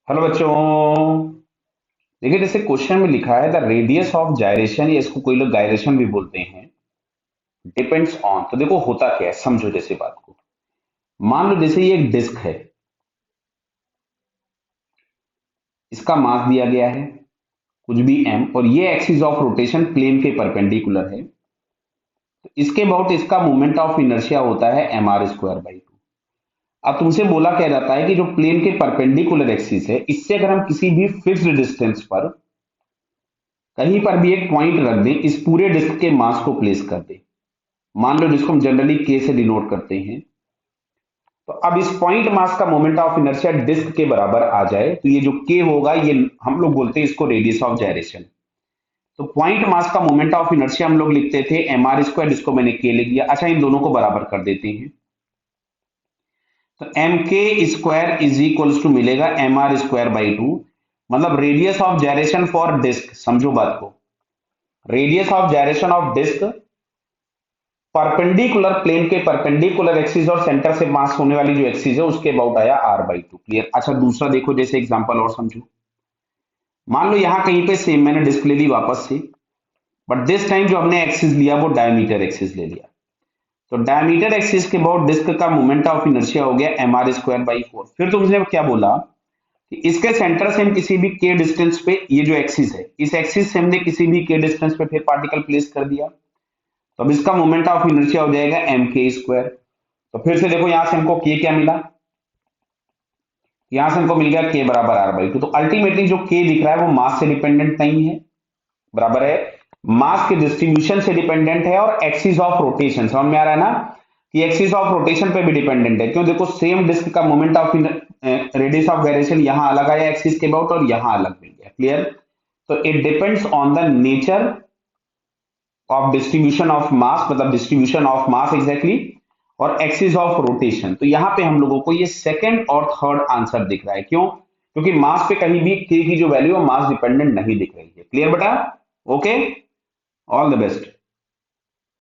Hello बच्चों। देखिए जैसे क्वेश्चन में लिखा है द रेडियस ऑफ जायरेशन या इसको कोई लोग गायरेशन भी बोलते हैं डिपेंड्स ऑन। तो देखो होता क्या है, समझो जैसे बात को। मान लो जैसे ये एक डिस्क है, इसका मास दिया गया है कुछ भी m और ये एक्सिस ऑफ रोटेशन प्लेन के परपेंडिकुलर है। तो इसके अबाउट इसका मोमेंट ऑफ इनर्शिया होता है mr² बाई 2। अब तुमसे बोला क्या जाता है कि जो प्लेन के परपेंडिकुलर एक्सिस है इससे अगर हम किसी भी फिक्स्ड डिस्टेंस पर कहीं पर भी एक पॉइंट रख दें, इस पूरे डिस्क के मास को प्लेस कर दें, मान लो जिसको हम जनरली के से डिनोट करते हैं। तो अब इस पॉइंट मास का मोमेंट ऑफ इनर्शिया डिस्क के बराबर आ जाए तो ये जो के होगा ये हम लोग बोलते हैं इसको रेडियस ऑफ जायरेशन। तो पॉइंट मास का मोमेंट ऑफ इनर्शिया हम लोग लिखते थे mr², जिसको मैंने के लिख दिया। अच्छा इन दोनों को बराबर कर देते हैं तो mk² इज इक्वल्स टू मिलेगा mr²/2। मतलब radius of gyration for disc, समझो बात को, radius of gyration of disc perpendicular plane के परपेंडिकुलर एक्सिस और सेंटर से मास होने वाली जो एक्सिस है उसके अबाउट आया r/2। क्लियर। अच्छा दूसरा देखो, जैसे एग्जांपल और समझो। मान लो यहां कहीं पे सेम मैंने डिस्क ले ली वापस से, बट दिस टाइम जो हमने एक्सिस लिया वो डायमीटर एक्सिस ले लिया। तो डायमीटर एक्सिस के अबाउट डिस्क का मोमेंट ऑफ इनर्शिया हो गया mr²/4। फिर तुमने क्या बोला कि इसके सेंटर से हम किसी भी के डिस्टेंस पे, ये जो एक्सिस है इस एक्सिस से हमने किसी भी के डिस्टेंस पे फिर पार्टिकल प्लेस कर दिया, तो अब इसका मोमेंट ऑफ इनर्शिया हो जाएगा mk²। तो फिर से देखो यहां से हमको के क्या मिला, यहां से हमको मिल गया के बराबर r/2। तो अल्टीमेटली जो के दिख रहा है वो मास से डिपेंडेंट नहीं है, बराबर है मास के डिस्ट्रीब्यूशन से डिपेंडेंट है और एक्सिस ऑफ रोटेशन, समझ में आ रहा है ना कि एक्सिस ऑफ रोटेशन पे भी डिपेंडेंट है। क्यों, देखो सेम डिस्क का moment of radius of gyration यहां अलग आया एक्सिस के अबाउट और यहां अलग मिल गया। क्लियर। तो it depends on the nature of distribution of mass, मतलब डिस्ट्रीब्यूशन ऑफ मास एग्जैक्टली, और एक्सिस ऑफ रोटेशन। तो यहां पे हम लोगों को ये सेकंड और थर्ड आंसर दिख रहा है। क्यों, क्योंकि मास पे कहीं भी के की जो वैल्यू है मास डिपेंडेंट नहीं दिख रही है। क्लियर बेटा। Okay, all the best.